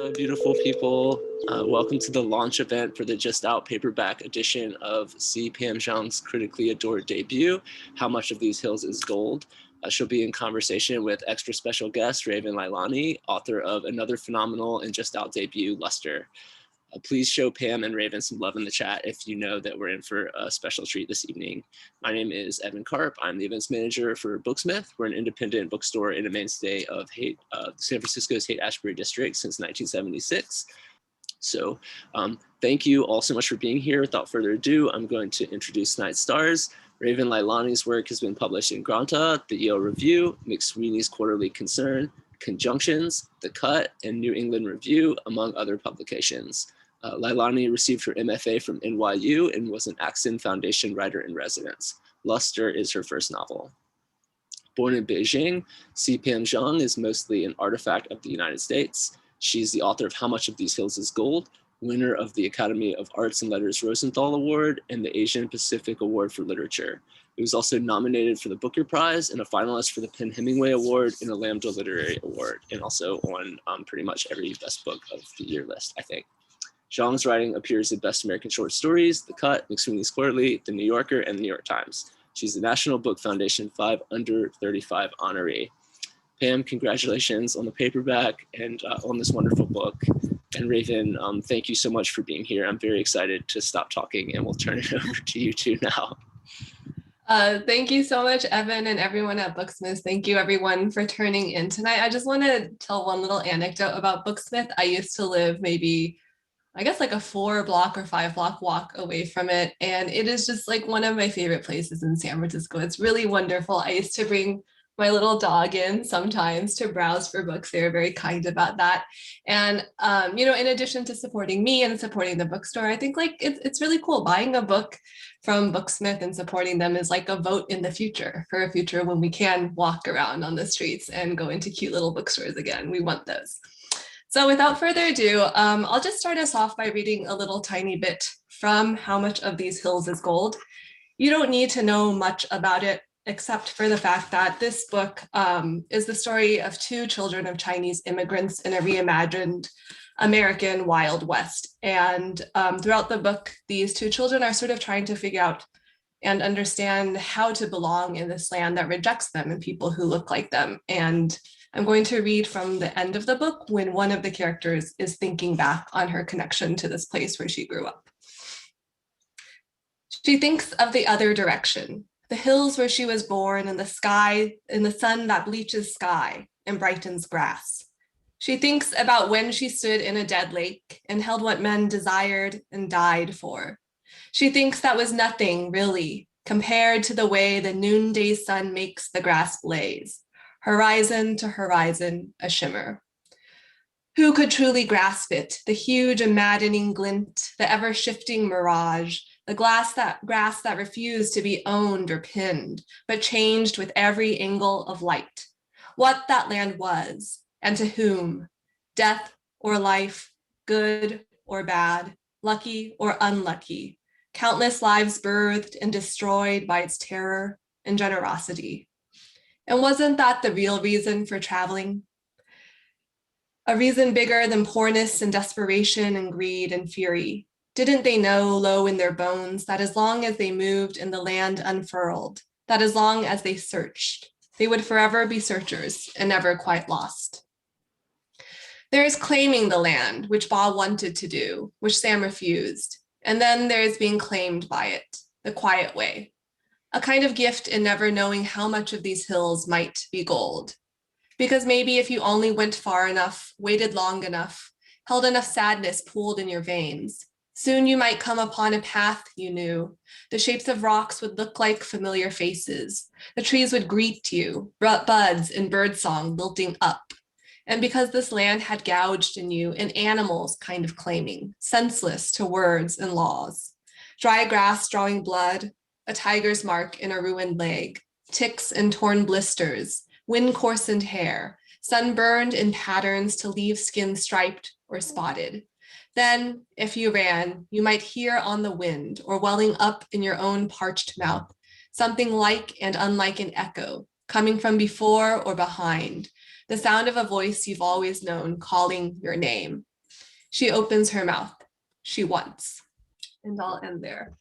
Hello, beautiful people. Welcome to the launch event for the just out paperback edition of C Pam Zhang's critically adored debut, How Much of These Hills is Gold. She'll be in conversation with extra special guest Raven Leilani, author of another phenomenal and just out debut, Luster. Please show Pam and Raven some love in the chat if you know that we're in for a special treat this evening. My name is Evan Karp. I'm the events manager for Booksmith. We're an independent bookstore and a mainstay of San Francisco's Haight-Ashbury district since 1976. So thank you all so much for being here. Without further ado, I'm going to introduce tonight's stars. Raven Leilani's work has been published in Granta, the Yale Review, McSweeney's Quarterly Concern, Conjunctions, The Cut, and New England Review, among other publications. Leilani received her MFA from NYU and was an Axon Foundation writer in residence. Luster is her first novel. Born in Beijing, C Pam Zhang is mostly an artifact of the United States. She's the author of How Much of These Hills is Gold, winner of the Academy of Arts and Letters Rosenthal Award and the Asian Pacific Award for Literature. It was also nominated for the Booker Prize and a finalist for the Penn Hemingway Award and a Lambda Literary Award, and also on pretty much every best book of the year list, I think. Zhang's writing appears in Best American Short Stories, The Cut, McSweeney's Quarterly, The New Yorker, and The New York Times. She's the National Book Foundation 5 Under 35 honoree. Pam, congratulations on the paperback and on this wonderful book. And Raven, thank you so much for being here. I'm very excited to stop talking and we'll turn it over to you two now. Thank you so much, Evan, and everyone at Booksmith. Thank you, everyone, for turning in tonight. I just want to tell one little anecdote about Booksmith. I used to live maybe, I guess, like a 4-block or 5-block walk away from it. And it is just like one of my favorite places in San Francisco. It's really wonderful. I used to bring my little dog in sometimes to browse for books. They were very kind about that. And, you know, in addition to supporting me and supporting the bookstore, I think like it's really cool. Buying a book from Booksmith and supporting them is like a vote in the future for a future when we can walk around on the streets and go into cute little bookstores again. We want those. So without further ado, I'll just start us off by reading a little tiny bit from How Much of These Hills is Gold. You don't need to know much about it, except for the fact that this book is the story of 2 children of Chinese immigrants in a reimagined American Wild West. And throughout the book, these 2 children are sort of trying to figure out and understand how to belong in this land that rejects them and people who look like them. And I'm going to read from the end of the book when one of the characters is thinking back on her connection to this place where she grew up. She thinks of the other direction, the hills where she was born, and the sky, and the sun that bleaches sky and brightens grass. She thinks about when she stood in a dead lake and held what men desired and died for. She thinks that was nothing, really, compared to the way the noonday sun makes the grass blaze, horizon to horizon, a shimmer. Who could truly grasp it, the huge and maddening glint, the ever-shifting mirage, the grass that refused to be owned or pinned, but changed with every angle of light. What that land was, and to whom, death or life, good or bad, lucky or unlucky, countless lives birthed and destroyed by its terror and generosity. And wasn't that the real reason for traveling? A reason bigger than poorness and desperation and greed and fury. Didn't they know low in their bones that as long as they moved in the land unfurled, that as long as they searched, they would forever be searchers and never quite lost? There is claiming the land, which Ba wanted to do, which Sam refused. And then there is being claimed by it, the quiet way. A kind of gift in never knowing how much of these hills might be gold. Because maybe if you only went far enough, waited long enough, held enough sadness pooled in your veins, soon you might come upon a path you knew. The shapes of rocks would look like familiar faces. The trees would greet you, buds and birdsong lilting up. And because this land had gouged in you an animal's kind of claiming, senseless to words and laws. Dry grass drawing blood, a tiger's mark in a ruined leg, ticks and torn blisters, wind-coarsened hair, sunburned in patterns to leave skin striped or spotted. Then, if you ran, you might hear on the wind or welling up in your own parched mouth, something like and unlike an echo, coming from before or behind, the sound of a voice you've always known calling your name, She opens her mouth. She wants. And I'll end there.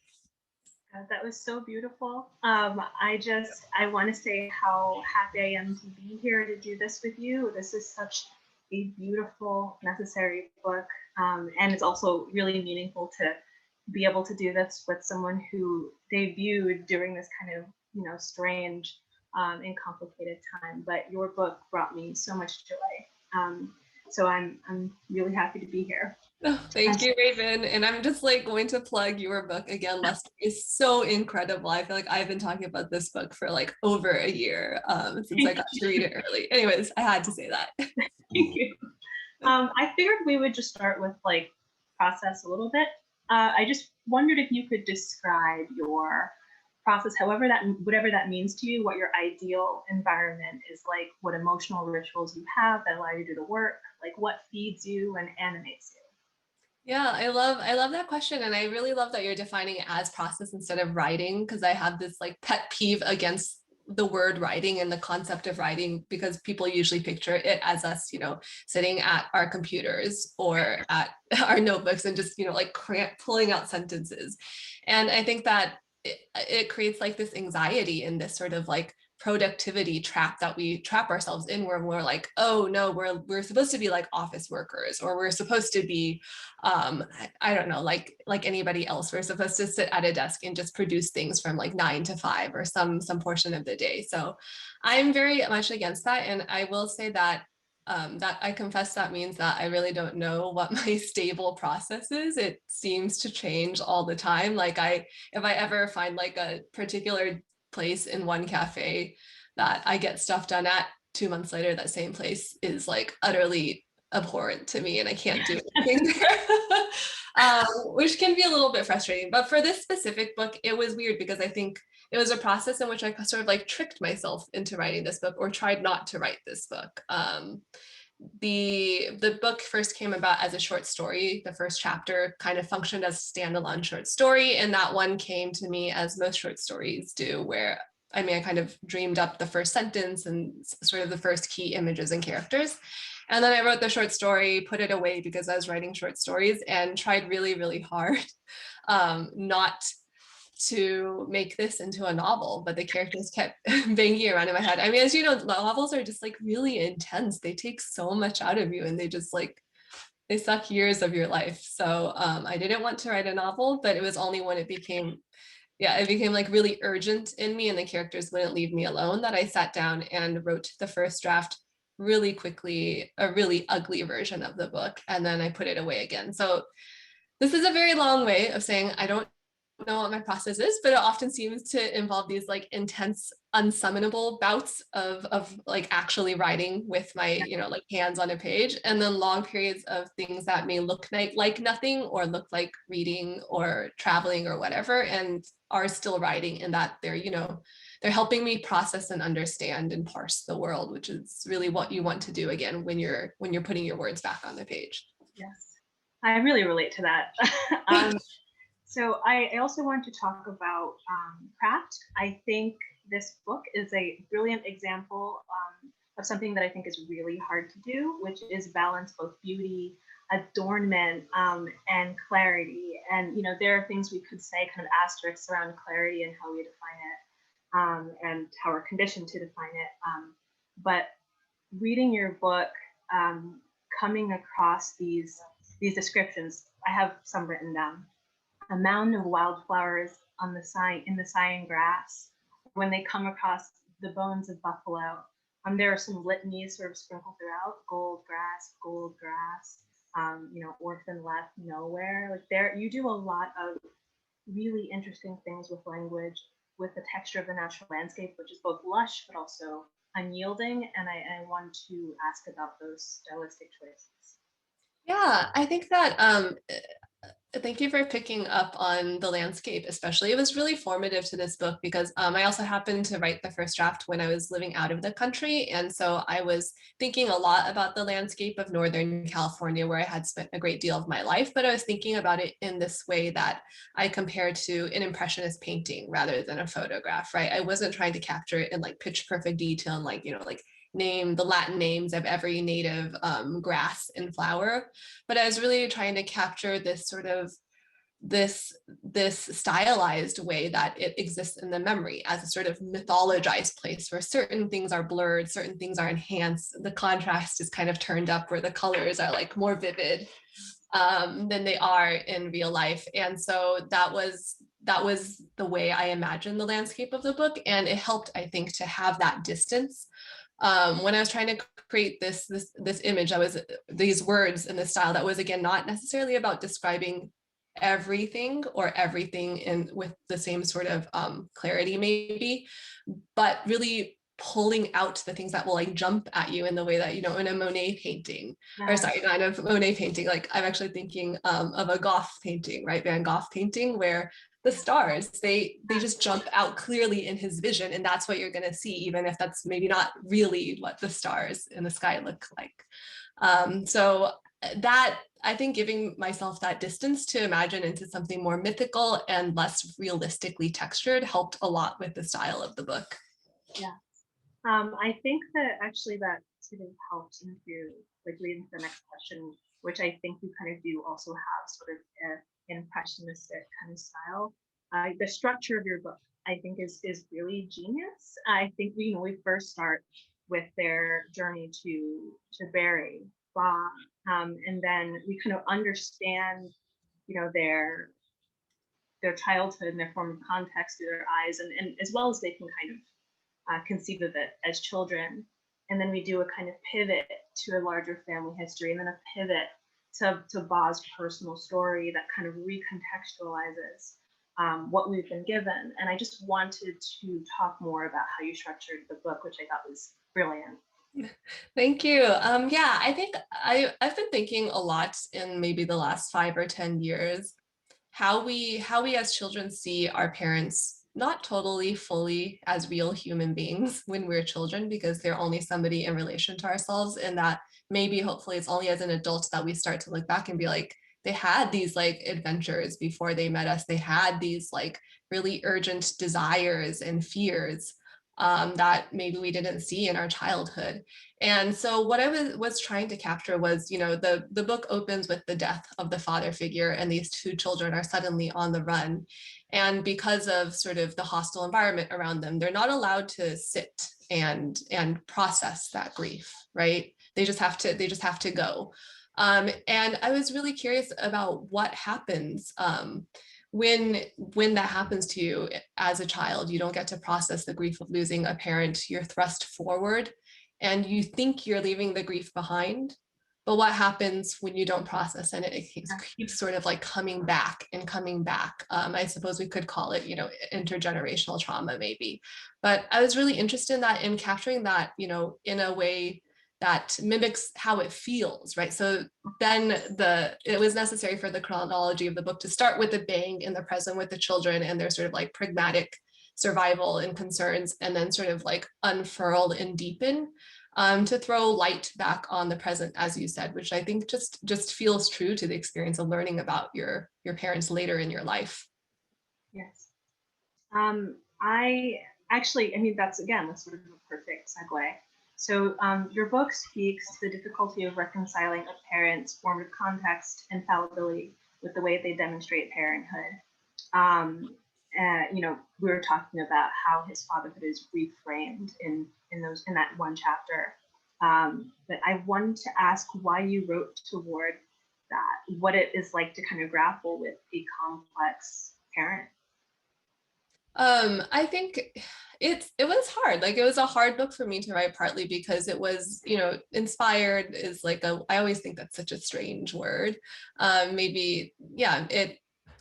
That was so beautiful. I want to say how happy I am to be here to do this with you. This is such a beautiful, necessary book. And it's also really meaningful to be able to do this with someone who debuted during this kind of, strange and complicated time. But your book brought me so much joy. So I'm really happy to be here. Oh, thank you, Raven. And I'm just like going to plug your book again. Lester is so incredible. I feel like I've been talking about this book for like over a year since I got to read it early. Anyways, I had to say that. Thank you. I figured we would just start with like process a little bit. I just wondered if you could describe your process, whatever that means to you, what your ideal environment is like, what emotional rituals you have that allow you to do the work, like what feeds you and animates you. Yeah, I love that question. And I really love that you're defining it as process instead of writing, because I have this like pet peeve against the word writing and the concept of writing, because people usually picture it as us, sitting at our computers or at our notebooks and just, like pulling out sentences. And I think that it creates like this anxiety and this sort of like productivity trap that we trap ourselves in, where we're like, oh no, we're supposed to be like office workers, or we're supposed to be I don't know, like anybody else. We're supposed to sit at a desk and just produce things from like 9 to 5 or some portion of the day. So I'm very much against that. And I will say that that I confess that means that I really don't know what my stable process is. It seems to change all the time. Like if I ever find like a particular place in one cafe that I get stuff done at, 2 months later, that same place is like utterly abhorrent to me and I can't do anything there, which can be a little bit frustrating. But for this specific book, it was weird because I think it was a process in which I sort of like tricked myself into writing this book, or tried not to write this book. The book first came about as a short story. The first chapter kind of functioned as a standalone short story, and that one came to me as most short stories do, where I kind of dreamed up the first sentence and sort of the first key images and characters. And then I wrote the short story, put it away because I was writing short stories, and tried really, really hard not to make this into a novel, but the characters kept banging around in my head. As you know, novels are just like really intense. They take so much out of you, and they just like, they suck years of your life. So I didn't want to write a novel, but it was only when it became like really urgent in me and the characters wouldn't leave me alone that I sat down and wrote the first draft really quickly, a really ugly version of the book, and then I put it away again. So this is a very long way of saying I don't know what my process is, but it often seems to involve these like intense, unsummonable bouts of like actually writing with my, like hands on a page, and then long periods of things that may look like nothing, or look like reading or traveling or whatever, and are still writing, in that they're helping me process and understand and parse the world, which is really what you want to do again when you're putting your words back on the page. Yes, I really relate to that. So I also want to talk about craft. I think this book is a brilliant example of something that I think is really hard to do, which is balance both beauty, adornment, and clarity. And there are things we could say, kind of asterisks around clarity and how we define it, and how we're conditioned to define it. But reading your book, coming across these descriptions, I have some written down. A mound of wildflowers in the sighing grass. When they come across the bones of buffalo, there are some litanies sort of sprinkled throughout: gold grass, orphan left nowhere. Like there, you do a lot of really interesting things with language, with the texture of the natural landscape, which is both lush but also unyielding. And I want to ask about those stylistic choices. Yeah, I think that thank you for picking up on the landscape, especially. It was really formative to this book because I also happened to write the first draft when I was living out of the country. And so I was thinking a lot about the landscape of Northern California, where I had spent a great deal of my life, but I was thinking about it in this way that I compare to an impressionist painting rather than a photograph, right? I wasn't trying to capture it in like pitch perfect detail and like name the Latin names of every native grass and flower. But I was really trying to capture this sort of this stylized way that it exists in the memory as a sort of mythologized place where certain things are blurred, certain things are enhanced, the contrast is kind of turned up where the colors are like more vivid than they are in real life. And so that was the way I imagined the landscape of the book, and it helped, I think, to have that distance. When I was trying to create this image, I was these words in this style that was, again, not necessarily about describing everything or everything in with the same sort of clarity maybe, but really pulling out the things that will like jump at you in the way that, you know, in a Monet painting, or sorry, not a Monet painting, like I'm actually thinking of a Gough painting, right? Van Gogh painting, where the stars, they just jump out clearly in his vision, and that's what you're going to see, even if that's maybe not really what the stars in the sky look like. So that, I think, giving myself that distance to imagine into something more mythical and less realistically textured helped a lot with the style of the book. Yeah. I think that actually that sort of helps into like leading to the next question, which I think you kind of do also have sort of an impressionistic kind of style. The structure of your book, I think, is really genius. I think we first start with their journey to Barry, and then we kind of understand, their childhood and their form of context through their eyes, and as well as they can kind of conceive of it as children. And then we do a kind of pivot to a larger family history, and then a pivot to Ba's personal story that kind of recontextualizes what we've been given. And I just wanted to talk more about how you structured the book, which I thought was brilliant. Thank you. Yeah, I think I've been thinking a lot in maybe the last 5 or 10 years, how we as children see our parents not totally fully as real human beings when we're children, because they're only somebody in relation to ourselves, and that maybe hopefully it's only as an adult that we start to look back and be like, they had these like adventures before they met us, they had these like really urgent desires and fears that maybe we didn't see in our childhood. And so what I was trying to capture was, the book opens with the death of the father figure, and these 2 children are suddenly on the run. And because of sort of the hostile environment around them, they're not allowed to sit and process that grief, right? They just have to go. And I was really curious about what happens when that happens to you as a child. You don't get to process the grief of losing a parent. You're thrust forward and you think you're leaving the grief behind, but what happens when you don't process, and it keeps sort of like coming back and coming back. I suppose we could call it, intergenerational trauma maybe. But I was really interested in that, in capturing that, in a way that mimics how it feels, right? So then it was necessary for the chronology of the book to start with a bang in the present with the children and their sort of like pragmatic survival and concerns, and then sort of like unfurl and deepen to throw light back on the present, as you said, which I think just feels true to the experience of learning about your parents later in your life. Yes. That's sort of a perfect segue. So your book speaks to the difficulty of reconciling a parent's formative context and fallibility with the way they demonstrate parenthood. We were talking about how his fatherhood is reframed in that one chapter. But I wanted to ask why you wrote toward that, what it is like to kind of grapple with a complex parent. I think it was hard. Like, it was a hard book for me to write, partly because it was, inspired is like I always think that's such a strange word. Maybe, yeah,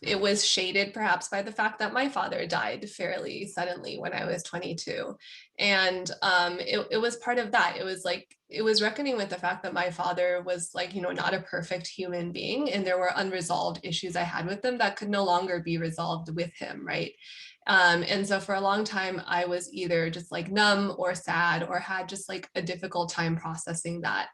it was shaded perhaps by the fact that my father died fairly suddenly when I was 22. And it was part of that. It was reckoning with the fact that my father was like, not a perfect human being, and there were unresolved issues I had with him that could no longer be resolved with him, right? And so for a long time, I was either just like numb or sad, or had just like a difficult time processing that.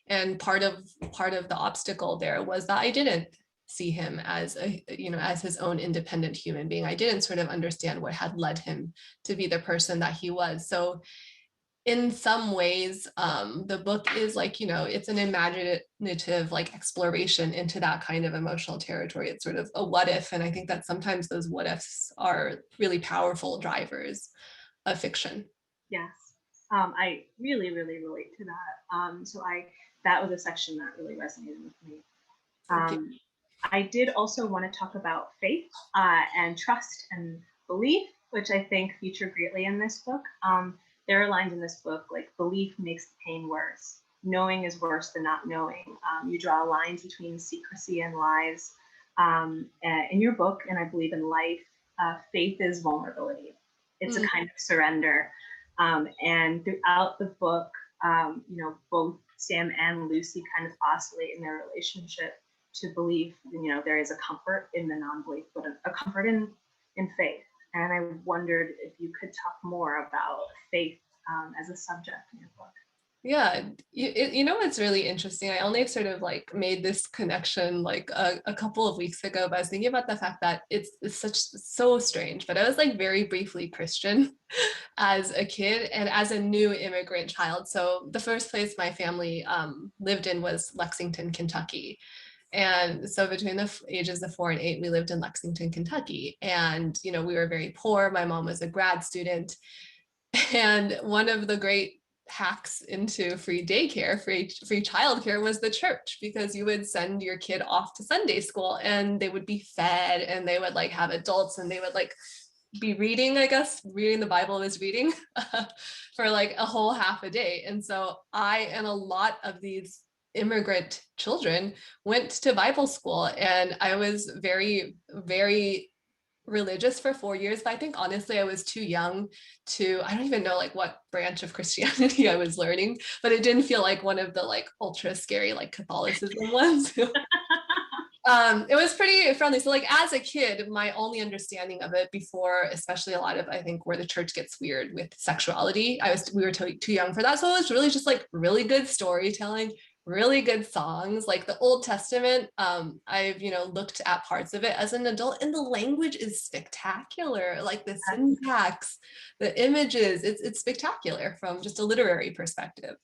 And part of the obstacle there was that I didn't see him as as his own independent human being. I didn't sort of understand what had led him to be the person that he was. So in some ways, the book is like, it's an imaginative like exploration into that kind of emotional territory. It's sort of a what if. And I think that sometimes those what ifs are really powerful drivers of fiction. Yes. I really, really relate to that. That was a section that really resonated with me. Thank you. I did also want to talk about faith and trust and belief, which I think feature greatly in this book. There are lines in this book like belief makes the pain worse. Knowing is worse than not knowing. You draw lines between secrecy and lies. In your book, and I believe in life, faith is vulnerability. It's a kind of surrender. And throughout the book, both Sam and Lucy kind of oscillate in their relationship to believe, there is a comfort in the non-belief, but a comfort in faith. And I wondered if you could talk more about faith as a subject in your book. Yeah, what's really interesting? I only sort of like made this connection like a couple of weeks ago, but I was thinking about the fact that it's so strange. But I was like very briefly Christian as a kid and as a new immigrant child. So the first place my family lived in was Lexington, Kentucky. And so between the ages of 4 and 8, we lived in Lexington, Kentucky. And, we were very poor. My mom was a grad student. And one of the great hacks into free daycare, free childcare was the church, because you would send your kid off to Sunday school and they would be fed and they would like have adults and they would like be reading, I guess, reading the Bible is reading for like a whole half a day. And so I and a lot of these immigrant children went to Bible school, and I was very, very religious for 4 years, but I think honestly I was too young I don't even know like what branch of Christianity I was learning, but it didn't feel like one of the like ultra scary like Catholicism ones. It was pretty friendly. So like as a kid, my only understanding of it before, especially a lot of, I think, where the church gets weird with sexuality, we were too young for that. So it was really just like really good storytelling, really good songs. Like the Old Testament, I've, looked at parts of it as an adult, and the language is spectacular. Like the syntax, the images, it's spectacular from just a literary perspective.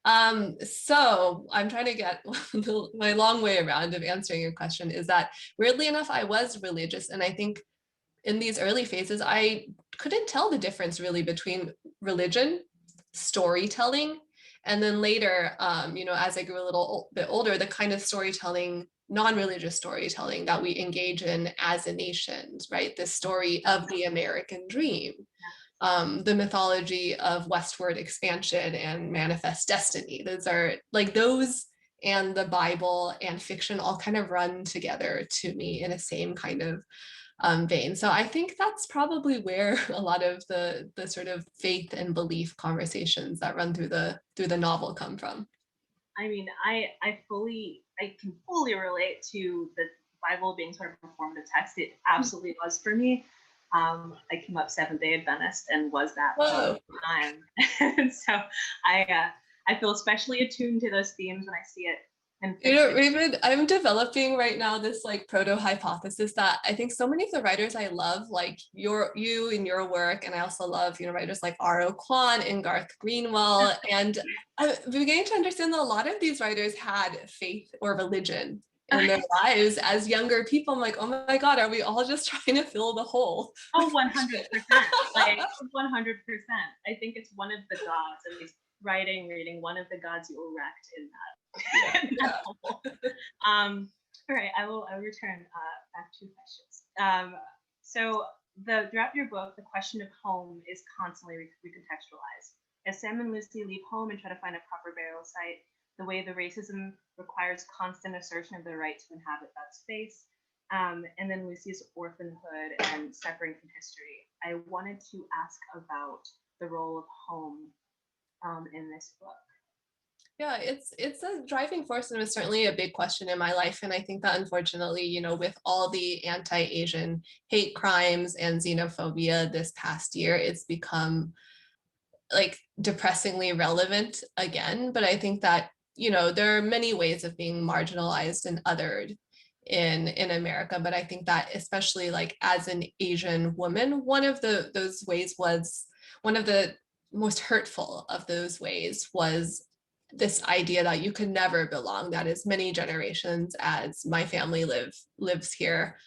So I'm trying to get my long way around of answering your question is that weirdly enough, I was religious. And I think in these early phases, I couldn't tell the difference really between religion, storytelling, and then later, as I grew a little bit older, the kind of storytelling, non-religious storytelling that we engage in as a nation, right? The story of the American dream. The mythology of westward expansion and manifest destiny. Those and the Bible and fiction all kind of run together to me in a same kind of vein. So I think that's probably where a lot of the sort of faith and belief conversations that run through the novel come from. I mean, I can fully relate to the Bible being sort of a performative text. It absolutely was for me. I came up Seventh-day Adventist and was that for a long time. And so I feel especially attuned to those themes when I see it. And Raven, I'm developing right now this like proto-hypothesis that I think so many of the writers I love, like you and your work, and I also love, writers like R.O. Kwon and Garth Greenwell, and I'm beginning to understand that a lot of these writers had faith or religion in their lives as younger people. I'm like, oh my God, are we all just trying to fill the hole? Oh, 100%. Like 100%. I think it's one of the gods, at least reading one of the gods you erect in that. All right, I will return back to questions. So throughout your book, the question of home is constantly recontextualized. As Sam and Lucy leave home and try to find a proper burial site, the way the racism requires constant assertion of the right to inhabit that space, and then Lucy's orphanhood and severing from history. I wanted to ask about the role of home in this book. Yeah, it's a driving force, and it's certainly a big question in my life. And I think that unfortunately, with all the anti-Asian hate crimes and xenophobia this past year, it's become like depressingly relevant again. But I think that, there are many ways of being marginalized and othered in America. But I think that especially like as an Asian woman, one of those ways was one of the most hurtful of those ways was this idea that you could never belong, that as many generations as my family lives here,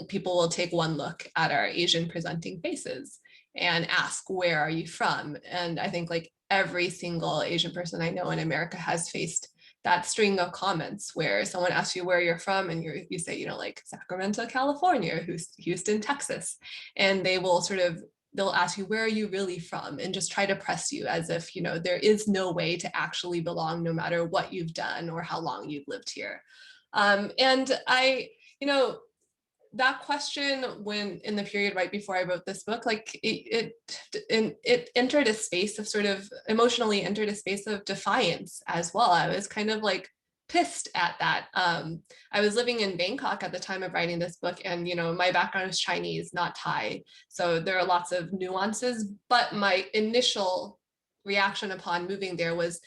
people will take one look at our Asian presenting faces and ask, where are you from? And I think like every single Asian person I know in America has faced that string of comments where someone asks you where you're from and you say, you know, like Sacramento, California, or Houston, Texas. And they'll ask you, where are you really from? And just try to press you as if, you know, there is no way to actually belong no matter what you've done or how long you've lived here. And you know, that question when in the period right before I wrote this book, like it entered a space of sort of emotionally entered a space of defiance as well. I was kind of like pissed at that. I was living in Bangkok at the time of writing this book, and you know, my background is Chinese, not Thai, so there are lots of nuances. But my initial reaction upon moving there was,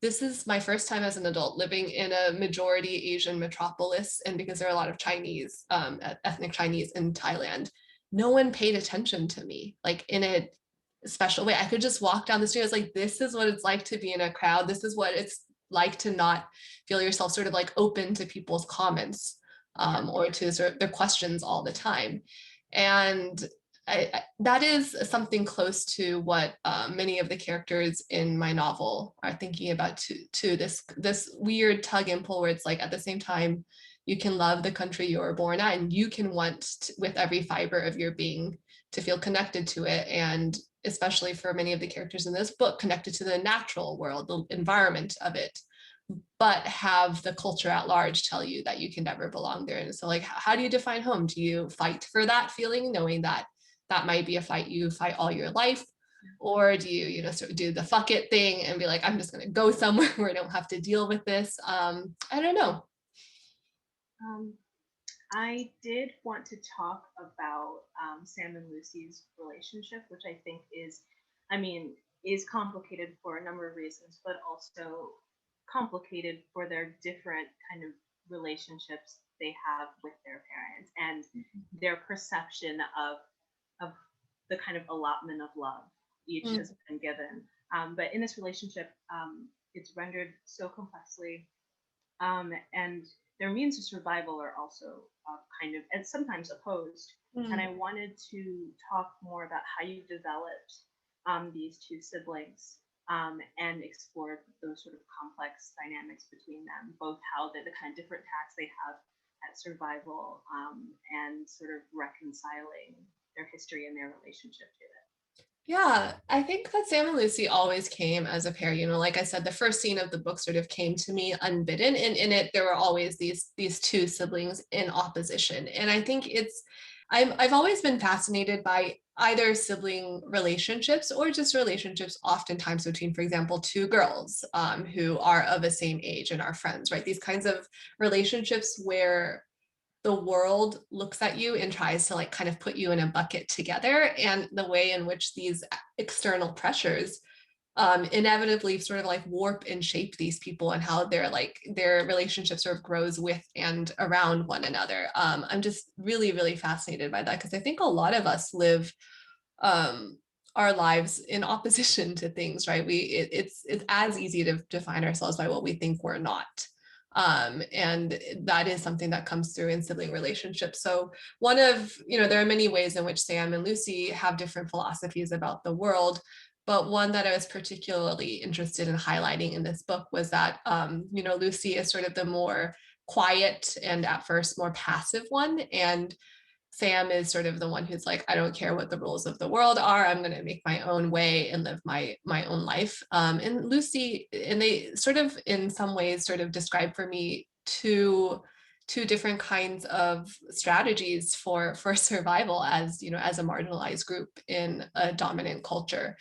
this is my first time as an adult living in a majority Asian metropolis, and because there are a lot of Chinese, ethnic Chinese in Thailand, no one paid attention to me like in a special way. I could just walk down the street. I was like, this is what it's like to be in a crowd. This is what it's like to not feel yourself sort of like open to people's comments, or to sort of their questions all the time. And that is something close to what many of the characters in my novel are thinking about to this weird tug and pull, where it's like at the same time you can love the country you were born at, and you can want to, with every fiber of your being, to feel connected to it, and especially for many of the characters in this book, connected to the natural world, the environment of it, but have the culture at large tell you that you can never belong there. And so like, how do you define home? Do you fight for that feeling, knowing that that might be a fight you fight all your life? Or do you, you know, sort of do the fuck it thing and be like, I'm just going to go somewhere where I don't have to deal with this? I don't know. I did want to talk about Sam and Lucy's relationship, which I think is, I mean, is complicated for a number of reasons, but also complicated for their different kind of relationships they have with their parents and their perception of the kind of allotment of love each has been given. But in this relationship, it's rendered so complexly, and their means of survival are also kind of, and sometimes opposed. And I wanted to talk more about how you developed these two siblings, and explore those sort of complex dynamics between them, both how the kind of different tasks they have at survival, and sort of reconciling their history and their relationship to it. Yeah, I think that Sam and Lucy always came as a pair. You know, like I said, the first scene of the book sort of came to me unbidden, and in it there were always these two siblings in opposition. And I think I've always been fascinated by either sibling relationships or just relationships oftentimes between, for example, two girls who are of the same age and are friends, right? These kinds of relationships where the world looks at you and tries to like kind of put you in a bucket together, and the way in which these external pressures inevitably sort of like warp and shape these people, and how their relationship sort of grows with and around one another. I'm just really, really fascinated by that, because I think a lot of us live our lives in opposition to things, right? It's as easy to define ourselves by what we think we're not. And that is something that comes through in sibling relationships. So there are many ways in which Sam and Lucy have different philosophies about the world, but one that I was particularly interested in highlighting in this book was that, Lucy is sort of the more quiet and at first more passive one, and Sam is sort of the one who's like, I don't care what the rules of the world are. I'm going to make my own way and live my own life. And Lucy, and they sort of, in some ways, sort of describe for me two different kinds of strategies for survival as a marginalized group in a dominant culture.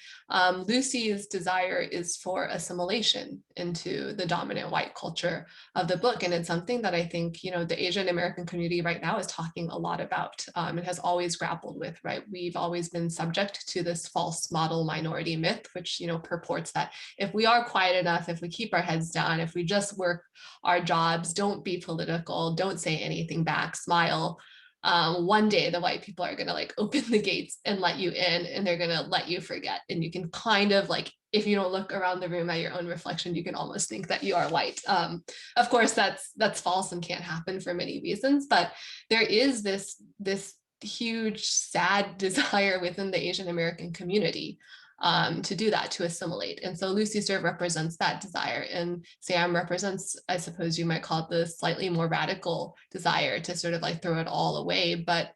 Lucy's desire is for assimilation into the dominant white culture of the book, and it's something that I think the Asian American community right now is talking a lot about, and has always grappled with. Right, we've always been subject to this false model minority myth, which purports that if we are quiet enough, if we keep our heads down, if we just work our jobs, don't be political, don't say anything back, smile, one day the white people are going to like open the gates and let you in, and they're going to let you forget. And you can kind of like, if you don't look around the room at your own reflection, you can almost think that you are white. Of course, that's false and can't happen for many reasons, but there is this huge, sad desire within the Asian American community to do that, to assimilate. And so Lucy sort of represents that desire, and Sam represents, I suppose you might call it, the slightly more radical desire to sort of like throw it all away. But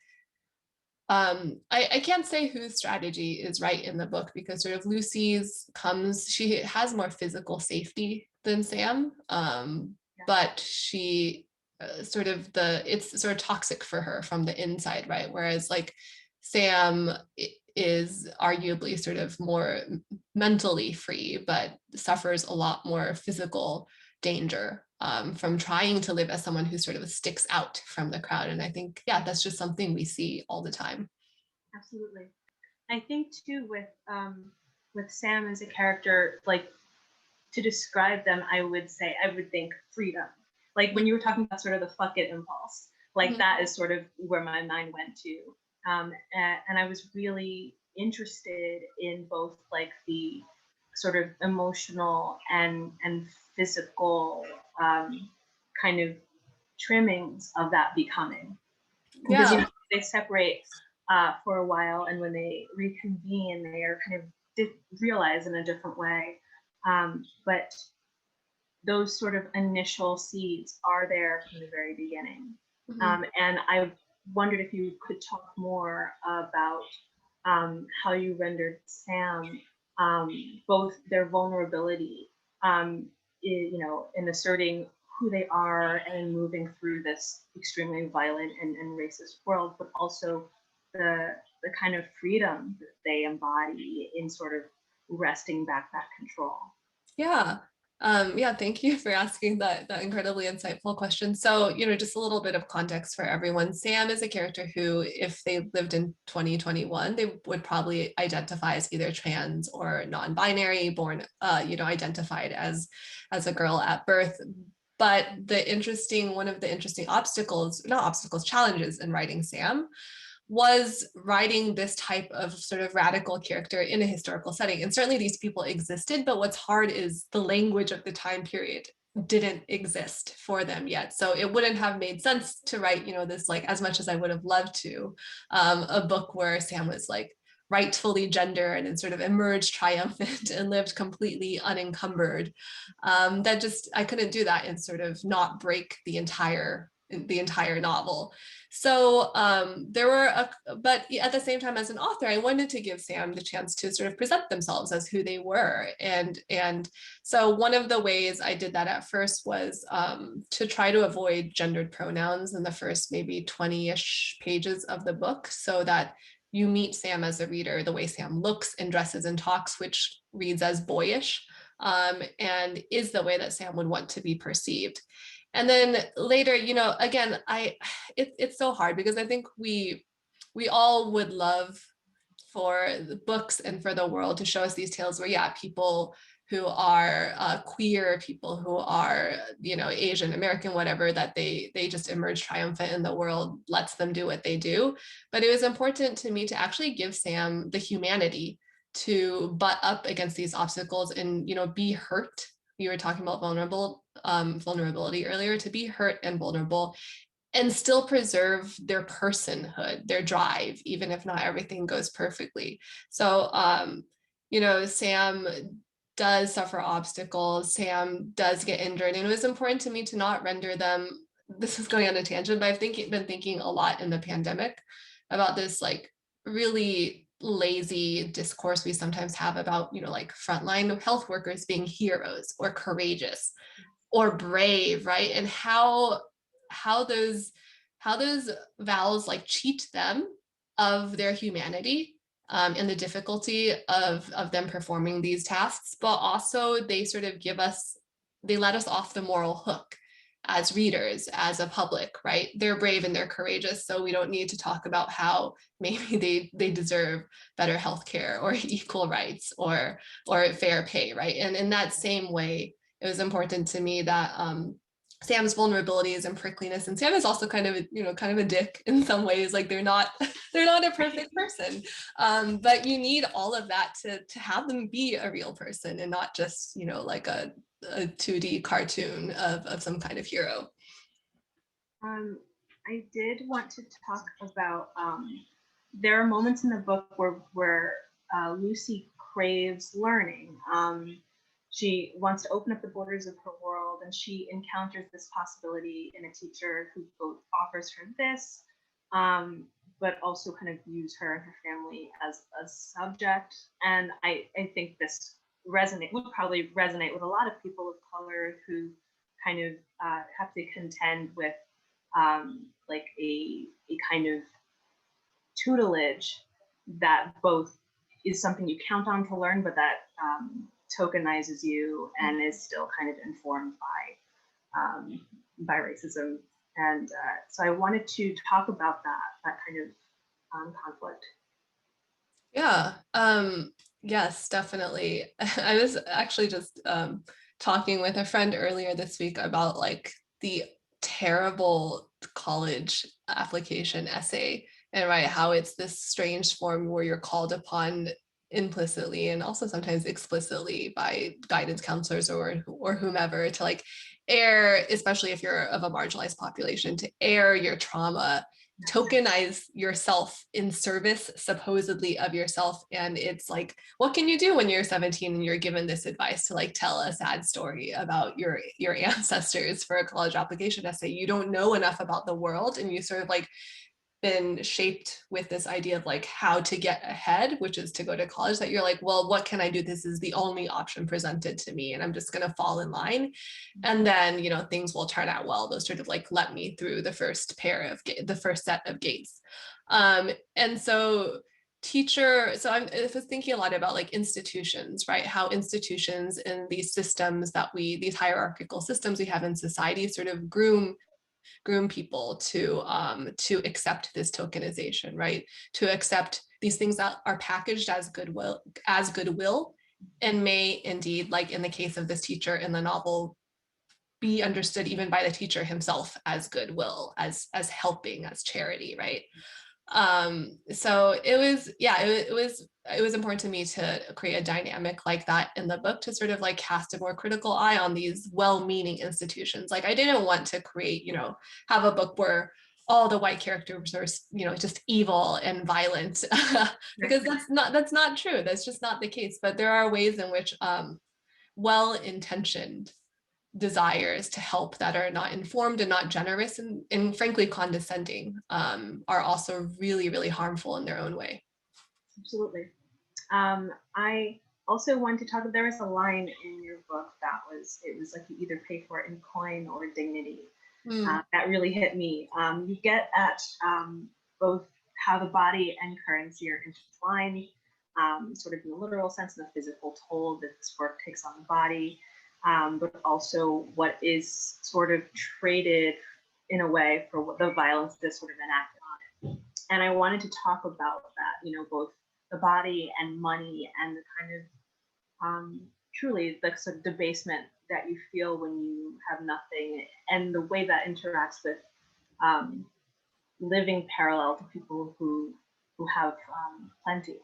I can't say whose strategy is right in the book, because sort of Lucy's she has more physical safety than Sam, but she it's sort of toxic for her from the inside, right? Whereas like Sam is arguably sort of more mentally free, but suffers a lot more physical danger from trying to live as someone who sort of sticks out from the crowd. And I think, yeah, that's just something we see all the time. Absolutely. I think too with Sam as a character, like to describe them, I would think freedom. Like when you were talking about sort of the fuck it impulse, like that is sort of where my mind went to. And I was really interested in both like the sort of emotional and physical kind of trimmings of that becoming. Because you know, they separate for a while, and when they reconvene, they are kind of realized in a different way. But those sort of initial seeds are there from the very beginning. And I wondered if you could talk more about how you rendered Sam, both their vulnerability, you know, in asserting who they are and moving through this extremely violent and racist world, but also the kind of freedom that they embody in sort of wresting back that control. Yeah. Yeah, thank you for asking that incredibly insightful question. So, you know, just a little bit of context for everyone. Sam is a character who, if they lived in 2021, they would probably identify as either trans or non-binary, born, you know, identified as a girl at birth. But one of the interesting challenges in writing Sam was writing this type of sort of radical character in a historical setting. And certainly these people existed, but what's hard is the language of the time period didn't exist for them yet. So it wouldn't have made sense to write, you know, this, like, as much as I would have loved to, a book where Sam was like rightfully gender and then sort of emerged triumphant and lived completely unencumbered. I couldn't do that and sort of not break the entire novel. So but at the same time, as an author, I wanted to give Sam the chance to sort of present themselves as who they were. And so one of the ways I did that at first was to try to avoid gendered pronouns in the first maybe 20-ish pages of the book, so that you meet Sam as a reader the way Sam looks and dresses and talks, which reads as boyish, and is the way that Sam would want to be perceived. And then later, you know, again, it's so hard, because I think we all would love for the books and for the world to show us these tales where, yeah, people who are queer, people who are, you know, Asian American, whatever, that they just emerge triumphant and the world lets them do what they do. But it was important to me to actually give Sam the humanity to butt up against these obstacles and, you know, be hurt. You were talking about vulnerability earlier, to be hurt and vulnerable and still preserve their personhood, their drive, even if not everything goes perfectly. So, you know, Sam does suffer obstacles. Sam does get injured. And it was important to me to not render them, this is going on a tangent, but I've been thinking a lot in the pandemic about this like really lazy discourse we sometimes have about, you know, like frontline health workers being heroes or courageous or brave, right? And how those vowels like cheat them of their humanity, and the difficulty of them performing these tasks, but also they sort of they let us off the moral hook as readers, as a public, right? They're brave and they're courageous, so we don't need to talk about how maybe they deserve better healthcare or equal rights or fair pay, right? And in that same way, it was important to me that Sam's vulnerabilities and prickliness. And Sam is also kind of, kind of a dick in some ways. Like they're not a perfect person. But you need all of that to have them be a real person and not just, like a 2D cartoon of some kind of hero. I did want to talk about, there are moments in the book where Lucy craves learning. She wants to open up the borders of her world, and she encounters this possibility in a teacher who both offers her this, but also kind of views her and her family as a subject. And I think this would probably resonate with a lot of people of color who kind of have to contend with like a kind of tutelage that both is something you count on to learn, but that tokenizes you and is still kind of informed by racism. And so I wanted to talk about that kind of conflict. Yeah, yes, definitely. I was actually just talking with a friend earlier this week about like the terrible college application essay, and right, how it's this strange form where you're called upon implicitly and also sometimes explicitly by guidance counselors or whomever to like air, especially if you're of a marginalized population, to air your trauma, tokenize yourself in service supposedly of yourself. And it's like, what can you do when you're 17 and you're given this advice to like tell a sad story about your ancestors for a college application essay? You don't know enough about the world, and you sort of like been shaped with this idea of like how to get ahead, which is to go to college, that you're like, well, what can I do? This is the only option presented to me, and I'm just going to fall in line. And then, things will turn out well. Those sort of like let me through the first set of gates. And so I was thinking a lot about like institutions, right? How institutions and these systems these hierarchical systems we have in society sort of groom people to accept this tokenization, right? To accept these things that are packaged as goodwill, and may indeed, like in the case of this teacher in the novel, be understood even by the teacher himself as goodwill, as helping, as charity, right? So it was important to me to create a dynamic like that in the book, to sort of like cast a more critical eye on these well-meaning institutions. Like I didn't want to create, have a book where all the white characters are, just evil and violent, because that's not true. That's just not the case. But there are ways in which well-intentioned desires to help that are not informed and not generous and frankly condescending are also really, really harmful in their own way. Absolutely. I also want to talk, there was a line in your book it was like you either pay for it in coin or dignity. That really hit me. You get at both how the body and currency are intertwined, sort of in the literal sense, the physical toll that this work takes on the body, but also what is sort of traded in a way for the violence that's sort of enacted on it. And I wanted to talk about that, both the body and money, and the kind of truly the sort of debasement that you feel when you have nothing, and the way that interacts with living parallel to people who have plenty.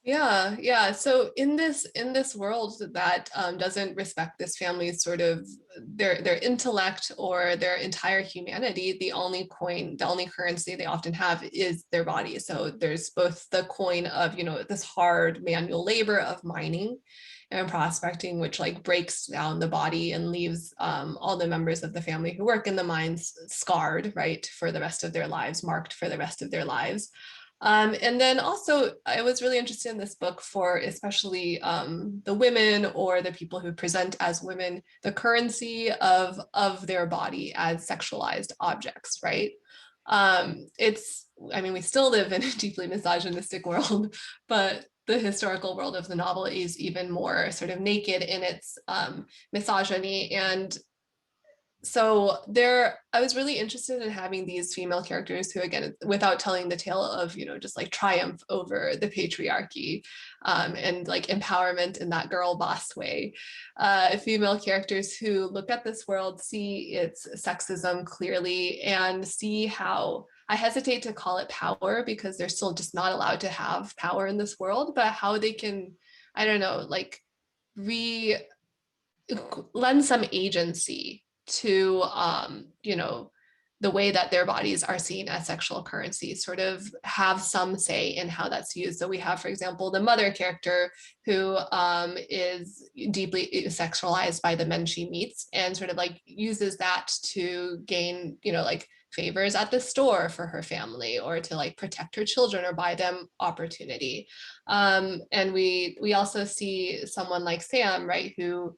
Yeah. So in this world that doesn't respect this family's sort of their intellect or their entire humanity, the only currency they often have is their body. So there's both the coin of, this hard manual labor of mining and prospecting, which like breaks down the body and leaves all the members of the family who work in the mines scarred, right, for the rest of their lives, marked for the rest of their lives. And then also, I was really interested in this book for especially the women or the people who present as women, the currency of their body as sexualized objects, right? We still live in a deeply misogynistic world, but the historical world of the novel is even more sort of naked in its misogyny. And so I was really interested in having these female characters who, again, without telling the tale of, just like triumph over the patriarchy, and like empowerment in that girl boss way, female characters who look at this world, see its sexism clearly, and see how, I hesitate to call it power because they're still just not allowed to have power in this world, but how they can, I don't know, like lend some agency to the way that their bodies are seen as sexual currency, sort of have some say in how that's used. So we have, for example, the mother character who is deeply sexualized by the men she meets, and sort of like uses that to gain, like favors at the store for her family, or to like protect her children or buy them opportunity. And we also see someone like Sam, right, who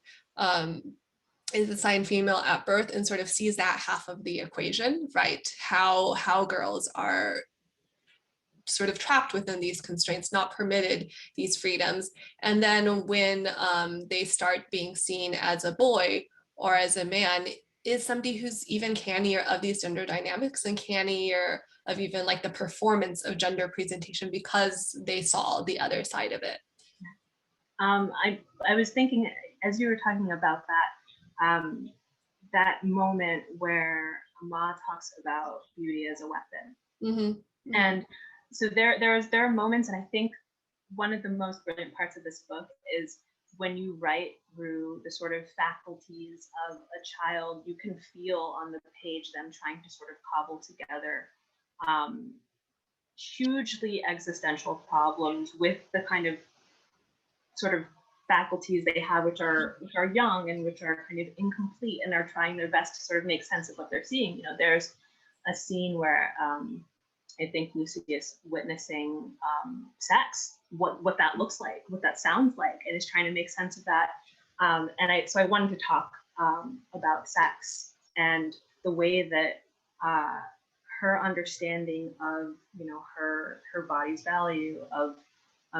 is assigned female at birth, and sort of sees that half of the equation, right? How girls are sort of trapped within these constraints, not permitted these freedoms. And then when they start being seen as a boy or as a man, is somebody who's even cannier of these gender dynamics and cannier of even like the performance of gender presentation, because they saw the other side of it. I was thinking, as you were talking about that, that moment where Ma talks about beauty as a weapon. Mm-hmm. And so there are moments, and I think one of the most brilliant parts of this book is when you write through the sort of faculties of a child, you can feel on the page them trying to sort of cobble together hugely existential problems with the kind of sort of faculties they have, which are young and which are kind of incomplete, and are trying their best to sort of make sense of what they're seeing. There's a scene where I think Lucy is witnessing sex, what that looks like, what that sounds like, and is trying to make sense of that. So I wanted to talk about sex and the way that her understanding of her body's value, of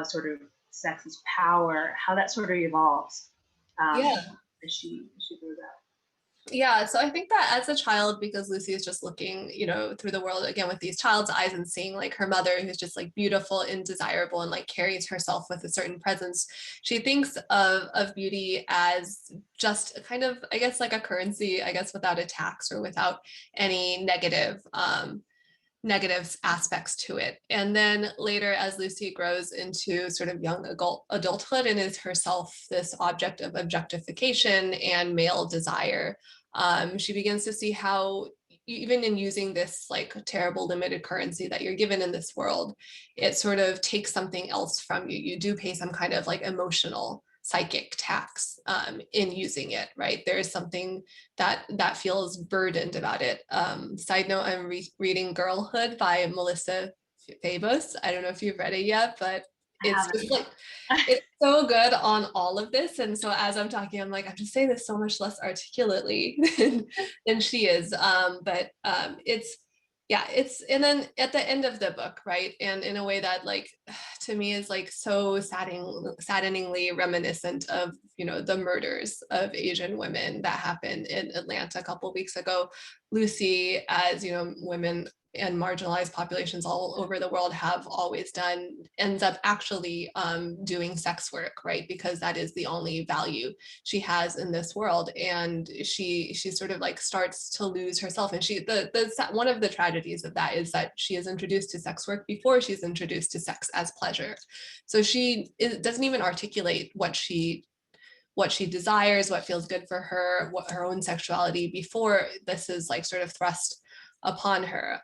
sort of sex as power, how that sort of evolves as she grows up. Yeah, so I think that as a child, because Lucy is just looking, through the world again with these child's eyes, and seeing like her mother, who's just like beautiful and desirable and like carries herself with a certain presence, she thinks of beauty as just kind of, I guess, like a currency, I guess, without a tax or without any negative aspects to it. And then later, as Lucy grows into sort of young adulthood and is herself this object of objectification and male desire, she begins to see how even in using this like terrible limited currency that you're given in this world, it sort of takes something else from you. You do pay some kind of like emotional psychic tax in using it, right? There is something that feels burdened about it. Side note, I'm reading Girlhood by Melissa Fabos. I don't know if you've read it yet, but it's just like, it's so good on all of this. And so as I'm talking, I'm like, I'm just saying this so much less articulately than she is. But it's, and then at the end of the book, right, and in a way that like to me is like so saddeningly reminiscent of the murders of Asian women that happened in Atlanta a couple of weeks ago. Lucy, as women and marginalized populations all over the world have always done, ends up actually doing sex work, right? Because that is the only value she has in this world. And she sort of like starts to lose herself. And one of the tragedies of that is that she is introduced to sex work before she's introduced to sex as pleasure. So she doesn't even articulate what she desires, what feels good for her, what her own sexuality before this is like sort of thrust upon her,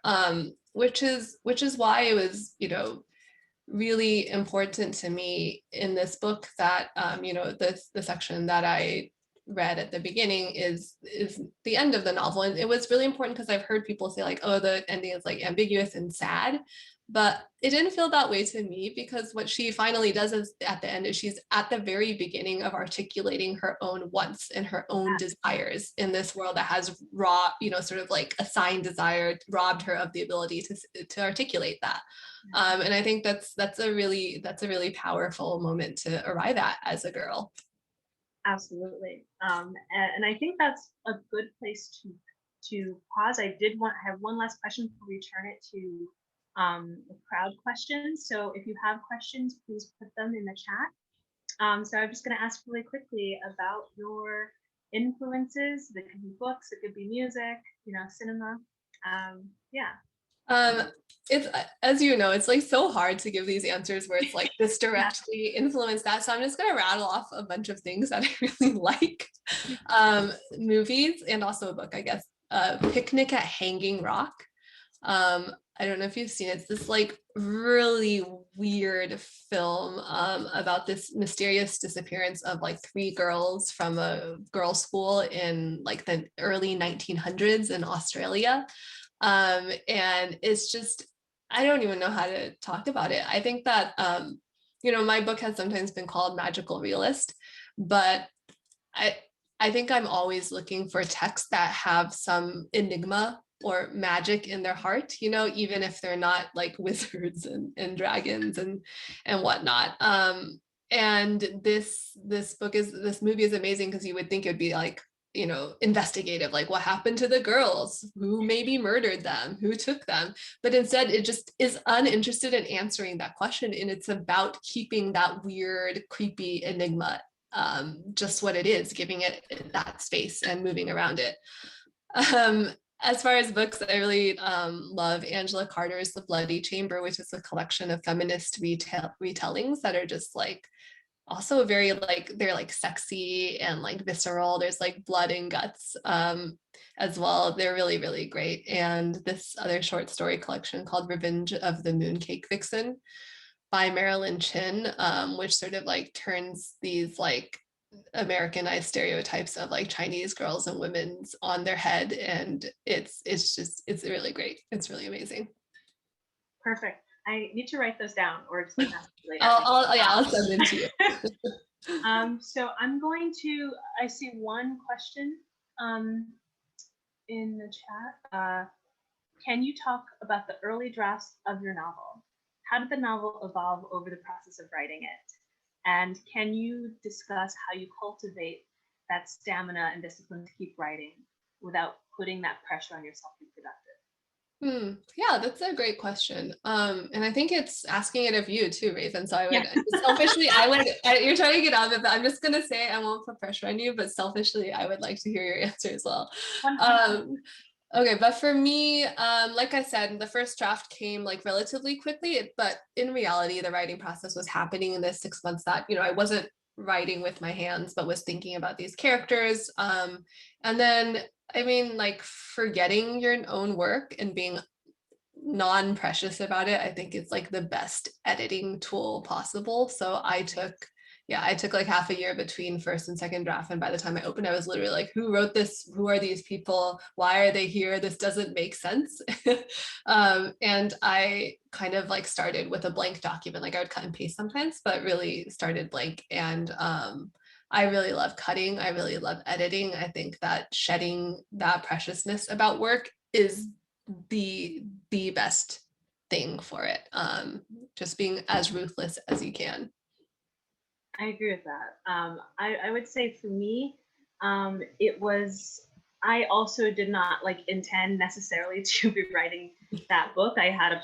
which is why it was really important to me in this book that the section that I read at the beginning is the end of the novel. And it was really important because I've heard people say like, oh, the ending is like ambiguous and sad, but it didn't feel that way to me, because what she finally does is at the end is she's at the very beginning of articulating her own wants and her own desires in this world that has sort of like assigned desire, robbed her of the ability to articulate that. And I think that's a really powerful moment to arrive at as a girl. Absolutely. And I think that's a good place to pause. I have one last question before we turn it to the crowd questions. So if you have questions, please put them in the chat. So I'm just going to ask really quickly about your influences. It could be books, it could be music, cinema. Yeah. It's, as you know, it's like so hard to give these answers where it's like this directly influenced that. So I'm just gonna rattle off a bunch of things that I really like. Movies and also a book, I guess. Picnic at Hanging Rock. I don't know if you've seen it. It's this like really weird film about this mysterious disappearance of like 3 girls from a girls' school in like the early 1900s in Australia. And it's just, I don't even know how to talk about it. I think that, my book has sometimes been called magical realist, but I think I'm always looking for texts that have some enigma or magic in their heart, even if they're not like wizards and dragons and whatnot. And this movie is amazing because you would think it would be like, investigative, like what happened to the girls, who maybe murdered them, who took them, but instead it just is uninterested in answering that question, and it's about keeping that weird, creepy enigma just what it is, giving it that space and moving around it. As far as books, I really love Angela Carter's The Bloody Chamber, which is a collection of feminist retellings that are just like also very like, they're like sexy and like visceral. There's like blood and guts as well. They're really, really great. And this other short story collection called Revenge of the Mooncake Vixen by Marilyn Chin, which sort of like turns these like Americanized stereotypes of like Chinese girls and women's on their head. And it's really great. It's really amazing. Perfect. I need to write those down or just like ask you later. I'll send them to you. So I see one question in the chat. Can you talk about the early drafts of your novel? How did the novel evolve over the process of writing it? And can you discuss how you cultivate that stamina and discipline to keep writing without putting that pressure on yourself to be productive? Yeah, that's a great question. And I think it's asking it of you too, Raven. So I would selfishly, you're trying to get out of it, but I'm just going to say I won't put pressure on you, but selfishly, I would like to hear your answer as well. Okay, but for me, like I said, the first draft came like relatively quickly, but in reality, the writing process was happening in the 6 months that, I wasn't writing with my hands, but was thinking about these characters. And then, like forgetting your own work and being non-precious about it, I think it's like the best editing tool possible. So I took like half a year between first and second draft. And by the time I opened, I was literally like, who wrote this? Who are these people? Why are they here? This doesn't make sense. And I kind of like started with a blank document. Like I would cut and paste sometimes, but really started blank. And I really love cutting. I really love editing. I think that shedding that preciousness about work is the best thing for it. Just being as ruthless as you can. I agree with that. I would say for me, I also did not like intend necessarily to be writing that book. I had a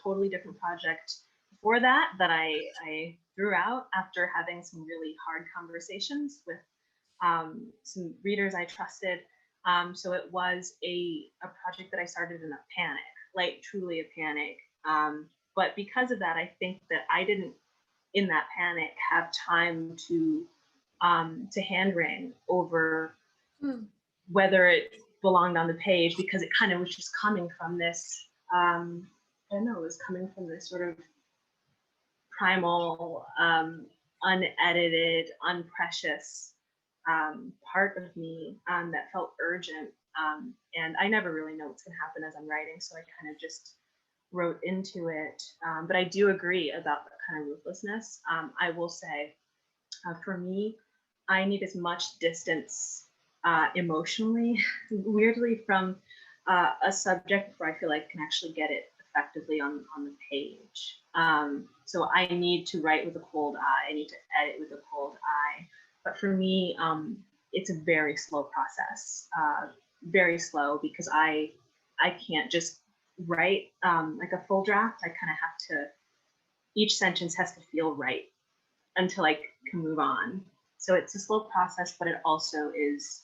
totally different project before that I threw out after having some really hard conversations with some readers I trusted. So it was a project that I started in a panic, like truly a panic. But because of that, I think that I didn't, in that panic, have time to hand wring over whether it belonged on the page, because it kind of was just coming from this, I don't know, it was coming from this sort of primal, unedited, unprecious part of me that felt urgent. And I never really know what's going to happen as I'm writing, so I kind of just wrote into it. But I do agree about the kind of ruthlessness. I will say, for me, I need as much distance emotionally, weirdly, from a subject before I feel like I can actually get it effectively on the page. So I need to write with a cold eye. I need to edit with a cold eye. But for me, it's a very slow process, very slow, because I can't just write like a full draft. I kind of have to, each sentence has to feel right until I can move on. So it's a slow process, but it also is,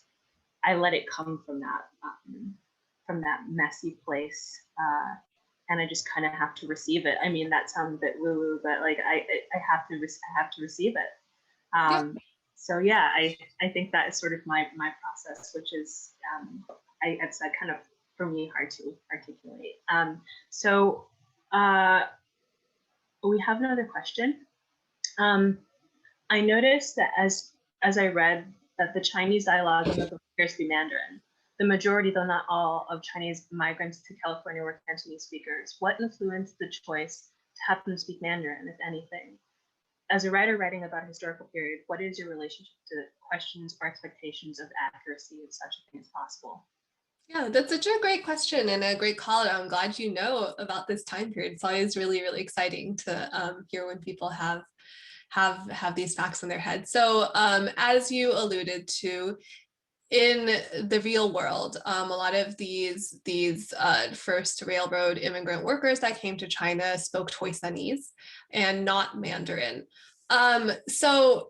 I let it come from that messy place. And I just kind of have to receive it. I mean, that sounds a bit woo-woo, but like I have to receive it. So yeah, I think that is sort of my process, which is it's kind of, for me, hard to articulate. So we have another question. I noticed that as I read that the Chinese dialogue in the book appears to be Mandarin. The majority, though not all, of Chinese migrants to California were Cantonese speakers. What influenced the choice to have them speak Mandarin, if anything? As a writer writing about a historical period, what is your relationship to questions or expectations of accuracy of such a thing as possible? Yeah, that's such a great question and a great call out. I'm glad you know about this time period. It's always really, really exciting to hear when people have these facts in their head. So as you alluded to, in the real world, a lot of these first railroad immigrant workers that came to China spoke Toisanese and not Mandarin. So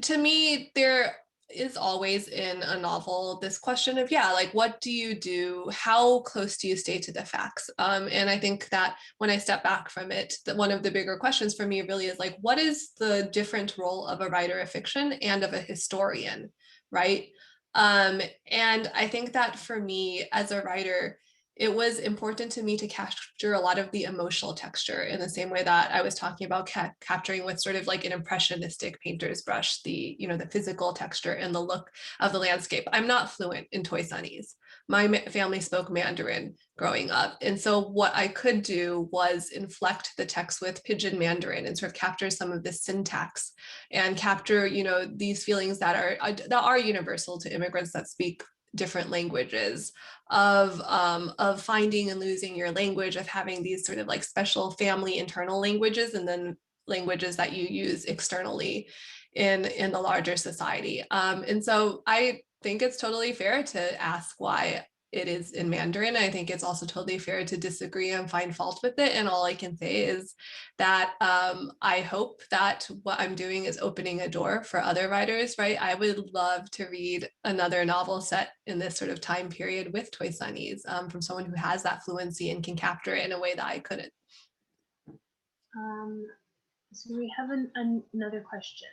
to me, there is always in a novel this question of, yeah, like, what do you do? How close do you stay to the facts? And I think that when I step back from it, that one of the bigger questions for me really is like, what is the different role of a writer of fiction and of a historian, right? And I think that for me as a writer, it was important to me to capture a lot of the emotional texture in the same way that I was talking about capturing with sort of like an impressionistic painter's brush, the physical texture and the look of the landscape. I'm not fluent in Toisanese. My family spoke Mandarin growing up. And so what I could do was inflect the text with Pidgin Mandarin and sort of capture some of the syntax and capture, these feelings that are universal to immigrants that speak different languages, of finding and losing your language, of having these sort of like special family internal languages, and then languages that you use externally in the larger society. And so I think it's totally fair to ask why it is in Mandarin. I think it's also totally fair to disagree and find fault with it. And all I can say is that I hope that what I'm doing is opening a door for other writers, right? I would love to read another novel set in this sort of time period with Toisanese from someone who has that fluency and can capture it in a way that I couldn't. So we have another question.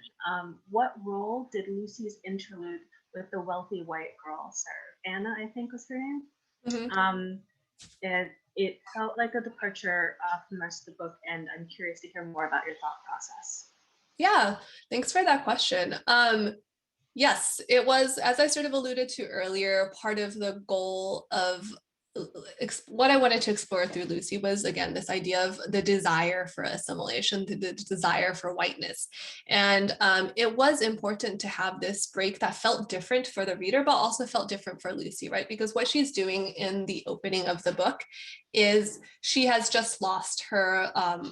What role did Lucy's interlude with the wealthy white girl serve? Anna, I think was her name. Mm-hmm. It felt like a departure from the rest of the book, and I'm curious to hear more about your thought process. Yeah, thanks for that question. Yes, it was, as I sort of alluded to earlier, part of the goal of what I wanted to explore through Lucy was, again, this idea of the desire for assimilation, the desire for whiteness. And it was important to have this break that felt different for the reader, but also felt different for Lucy, right? Because what she's doing in the opening of the book is she has just lost her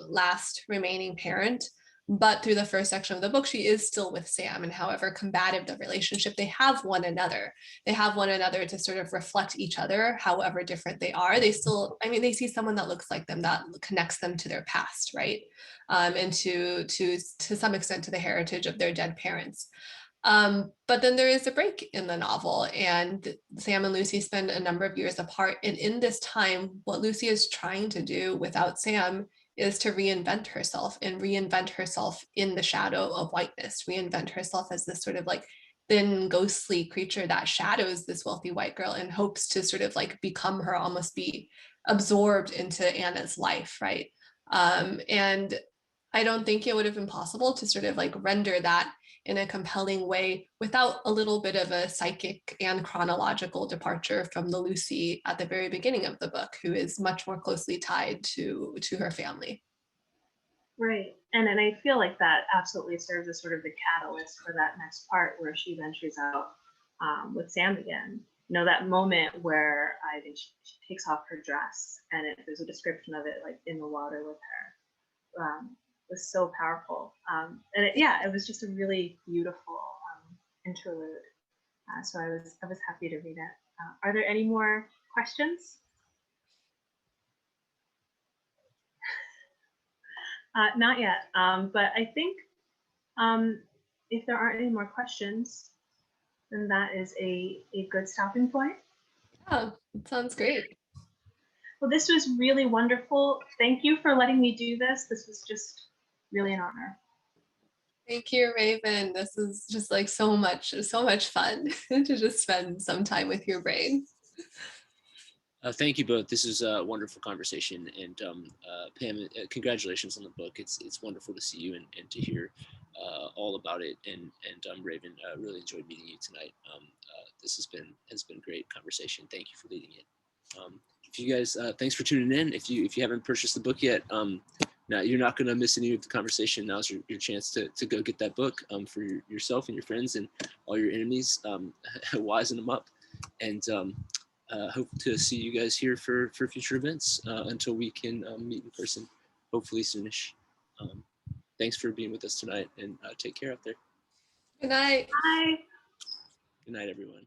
last remaining parent. But through the first section of the book, she is still with Sam, and however combative the relationship, they have one another. They have one another to sort of reflect each other, however different they are. They still, they see someone that looks like them, that connects them to their past, right? And to some extent to the heritage of their dead parents. But then there is a break in the novel, and Sam and Lucy spend a number of years apart. And in this time, what Lucy is trying to do without Sam is to reinvent herself, and reinvent herself in the shadow of whiteness, reinvent herself as this sort of like thin, ghostly creature that shadows this wealthy white girl and hopes to sort of like become her, almost be absorbed into Anna's life, right? And I don't think it would have been possible to sort of like render that in a compelling way without a little bit of a psychic and chronological departure from the Lucy at the very beginning of the book, who is much more closely tied to her family. Right. And I feel like that absolutely serves as sort of the catalyst for that next part where she ventures out with Sam again. That moment where I think she takes off her dress, and there's a description of it like in the water with her. Was so powerful. And it was just a really beautiful interlude. So I was happy to read it. Are there any more questions? Not yet, but I think if there aren't any more questions, then that is a good stopping point. Yeah, it sounds great. Well, this was really wonderful. Thank you for letting me do this. This was just really an honor. Thank you, Raven. This is just like so much fun to just spend some time with your brain. Thank you both. This is a wonderful conversation, and Pam, congratulations on the book. It's wonderful to see you and to hear all about it. And Raven, really enjoyed meeting you tonight. This has been a great conversation. Thank you for leading it. If you guys, thanks for tuning in. If you haven't purchased the book yet, now you're not going to miss any of the conversation. Now's your chance to go get that book for yourself and your friends and all your enemies. Wisen them up, and hope to see you guys here for future events until we can meet in person, hopefully soonish. Thanks for being with us tonight, and take care out there. Good night. Bye. Good night, everyone.